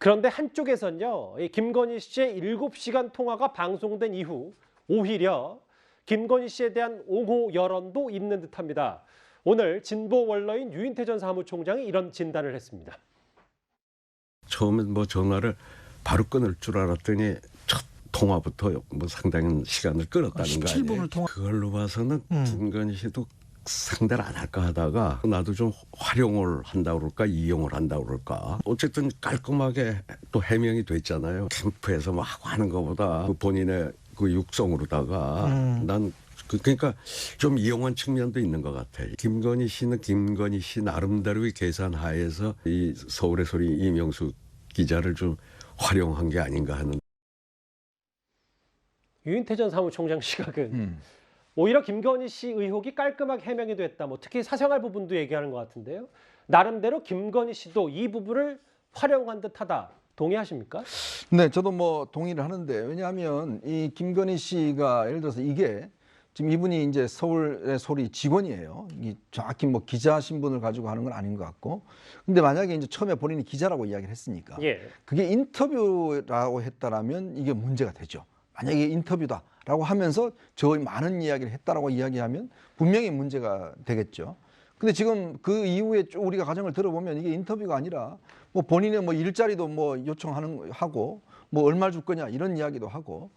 그런데 한쪽에선요, 이 김건희 씨의 7시간 통화가 방송된 이후 오히려 김건희 씨에 대한 옹호 여론도 있는 듯합니다. 오늘 진보 원로인 유인태 전 사무총장이 이런 진단을 했습니다. 처음엔 뭐 전화를 바로 끊을 줄 알았더니 첫 통화부터 뭐 상당한 시간을 끌었다는 거 아니에요. 17분을 통화. 그걸로 봐서는 김건희 씨도 상대를 안 할까 하다가 나도 좀 활용을 한다고 그럴까 이용을 한다고 그럴까 어쨌든 깔끔하게 또 해명이 됐잖아요. 캠프에서 막 하는 것보다 그 본인의 그 육성으로다가 난 그러니까 좀 이용한 측면도 있는 것 같아요. 김건희 씨는 김건희 씨 나름대로의 계산 하에서 이 서울의 소리 이명수 기자를 좀 활용한 게 아닌가 하는. 유인태 전 사무총장 시각은 오히려 김건희 씨 의혹이 깔끔하게 해명이 됐다. 뭐 특히 사생활 부분도 얘기하는 것 같은데요. 나름대로 김건희 씨도 이 부분을 활용한 듯하다. 동의하십니까? 네, 저도 뭐 동의를 하는데 왜냐하면 이 김건희 씨가 예를 들어서 이게 지금 이분이 이제 서울의 소리 직원이에요. 이 정확히 뭐 기자 신분을 가지고 하는 건 아닌 것 같고. 근데 만약에 이제 처음에 본인이 기자라고 이야기를 했으니까 그게 인터뷰라고 했다라면 이게 문제가 되죠. 만약에 인터뷰다라고 하면서 저 많은 이야기를 했다라고 이야기하면 분명히 문제가 되겠죠. 근데 지금 그 이후에 우리가 과정을 들어보면 이게 인터뷰가 아니라 뭐 본인의 뭐 일자리도 뭐 하고 뭐 얼마 줄 거냐 이런 이야기도 하고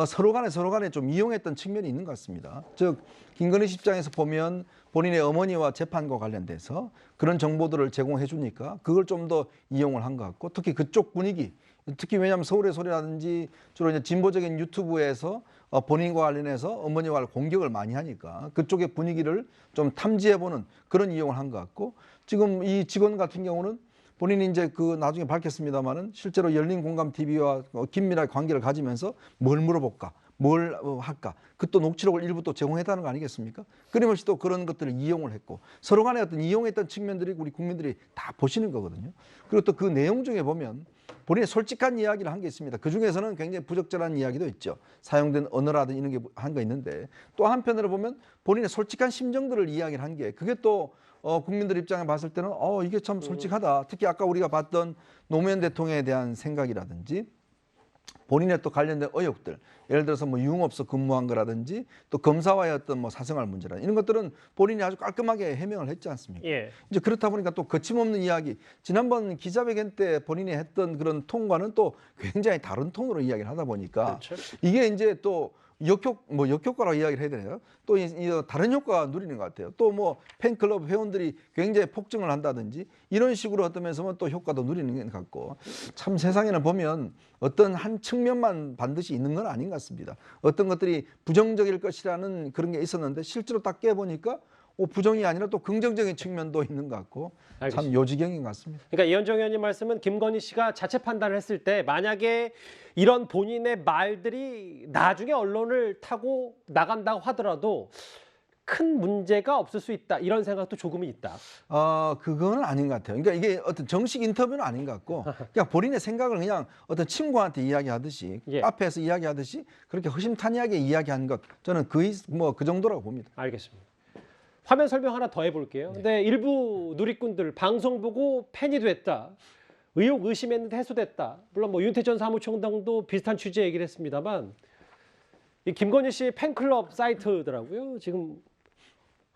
서로 간에 좀 이용했던 측면이 있는 것 같습니다. 즉 김건희 씨 입장에서 보면 본인의 어머니와 재판과 관련돼서 그런 정보들을 제공해 주니까 그걸 좀 더 이용을 한 것 같고 특히 그쪽 분위기 특히 왜냐하면 서울의 소리라든지 주로 이제 진보적인 유튜브에서 본인과 관련해서 어머니와 공격을 많이 하니까 그쪽의 분위기를 좀 탐지해보는 그런 이용을 한 것 같고 지금 이 직원 같은 경우는 본인이 이제 그 나중에 밝혔습니다만은 실제로 열린공감TV와 긴밀하게 관계를 가지면서 뭘 물어볼까, 뭘 할까, 그 또 녹취록을 일부 또 제공했다는 거 아니겠습니까? 끊임없이 또 그런 것들을 이용을 했고 서로 간에 어떤 이용했던 측면들이 우리 국민들이 다 보시는 거거든요. 그리고 또 그 내용 중에 보면 본인의 솔직한 이야기를 한 게 있습니다. 그 중에서는 굉장히 부적절한 이야기도 있죠. 사용된 언어라든지 이런 게 한 거 있는데 또 한편으로 보면 본인의 솔직한 심정들을 이야기를 한 게 그게 또 국민들 입장에 봤을 때는 이게 참 솔직하다. 특히 아까 우리가 봤던 노무현 대통령에 대한 생각이라든지 본인의 또 관련된 의혹들, 예를 들어서 뭐 유흥업소 근무한 거라든지 또 검사와의 어떤 뭐 사생활 문제라 이런 것들은 본인이 아주 깔끔하게 해명을 했지 않습니까? 이제 그렇다 보니까 또 거침없는 이야기, 지난번 기자회견 때 본인이 했던 그런 톤과는 또 굉장히 다른 톤으로 이야기를 하다 보니까 이게 이제 또 역효과라고 이야기를 해야 되나요? 또 다른 효과가 누리는 것 같아요. 또 뭐 팬클럽 회원들이 굉장히 폭증을 한다든지 이런 식으로 어떤 면에서는 또 효과도 누리는 것 같고 참 세상에는 보면 어떤 한 측면만 반드시 있는 건 아닌 것 같습니다. 어떤 것들이 부정적일 것이라는 그런 게 있었는데 실제로 딱 깨보니까 부정이 아니라 또 긍정적인 측면도 있는 것 같고 알겠습니다. 참 요지경인 것 같습니다. 그러니까 이현정 의원님 말씀은 김건희 씨가 자체 판단을 했을 때 만약에 이런 본인의 말들이 나중에 언론을 타고 나간다고 하더라도 큰 문제가 없을 수 있다. 이런 생각도 조금은 있다. 그거는 아닌 것 같아요. 그러니까 이게 어떤 정식 인터뷰는 아닌 것 같고 그냥 본인의 생각을 그냥 어떤 친구한테 이야기하듯이 카페에서 이야기하듯이 그렇게 허심탄회하게 이야기한 것 저는 그 정도라고 봅니다. 알겠습니다. 화면 설명 하나 더 해볼게요. 근데 일부 누리꾼들 방송 보고 팬이 됐다. 의혹 의심했는데 해소됐다. 물론 뭐 유인태 전 사무총장도 비슷한 취지의 얘기를 했습니다만 이 김건희 씨 팬클럽 사이트더라고요. 지금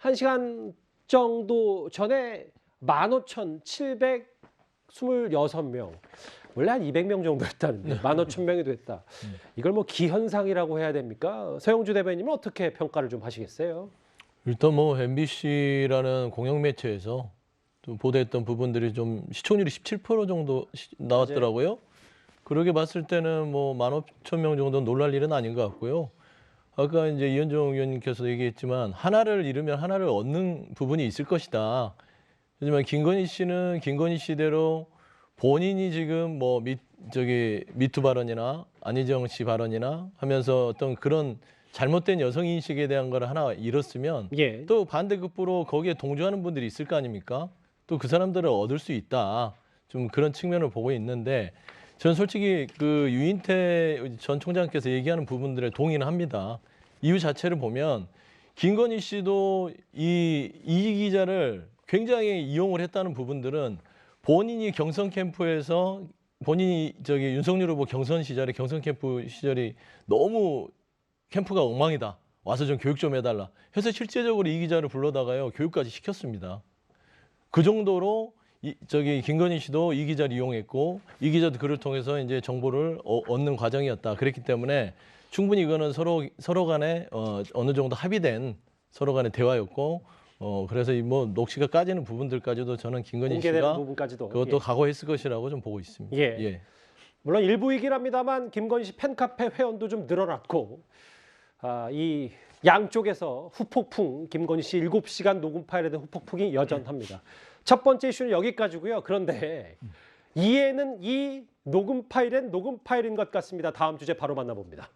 1시간 정도 전에 15,726명. 원래 한 200명 정도였다는데 15,000명이 됐다. 이걸 뭐 기현상이라고 해야 됩니까? 서영주 대변인님은 어떻게 평가를 좀 하시겠어요? 일단 뭐 MBC라는 공영매체에서 좀 보도했던 부분들이 좀 시청률이 17% 정도 나왔더라고요. 맞아요. 그러게 봤을 때는 뭐 15,000명 정도는 놀랄 일은 아닌 것 같고요. 아까 이제 이현정 의원님께서 얘기했지만 하나를 잃으면 하나를 얻는 부분이 있을 것이다. 하지만 김건희 씨는 김건희 씨대로 본인이 지금 뭐 미투 발언이나 안희정 씨 발언이나 하면서 어떤 그런 잘못된 여성 인식에 대한 걸 하나 잃었으면 또 반대급부로 거기에 동조하는 분들이 있을 거 아닙니까? 또 그 사람들을 얻을 수 있다. 좀 그런 측면을 보고 있는데 저는 솔직히 그 유인태 전 총장께서 얘기하는 부분들에 동의는 합니다. 이유 자체를 보면 김건희 씨도 이 기자를 굉장히 이용을 했다는 부분들은 본인이 경선 캠프에서 본인이 저기 윤석열 후보 경선 시절에 경선 캠프 시절이 너무 캠프가 엉망이다. 와서 좀 교육 좀 해달라. 해서 실제적으로 이 기자를 불러다가요 교육까지 시켰습니다. 그 정도로 저기 김건희 씨도 이 기자를 이용했고 이 기자도 그를 통해서 이제 정보를 얻는 과정이었다. 그랬기 때문에 충분히 이거는 서로 간에 어느 정도 합의된 서로 간의 대화였고 그래서 이 뭐 녹취가 까지는 부분들까지도 저는 김건희 공개되는 씨가 부분까지도 그것도 예. 각오했을 것이라고 좀 보고 있습니다. 예. 물론 일부이긴 합니다만 김건희 씨 팬카페 회원도 좀 늘어났고 이 양쪽에서 후폭풍 김건희 씨 7시간 녹음 파일에 대한 후폭풍이 여전합니다. 첫 번째 이슈는 여기까지고요. 그런데 이해는 이 녹음 파일은 녹음 파일인 것 같습니다. 다음 주제 바로 만나봅니다.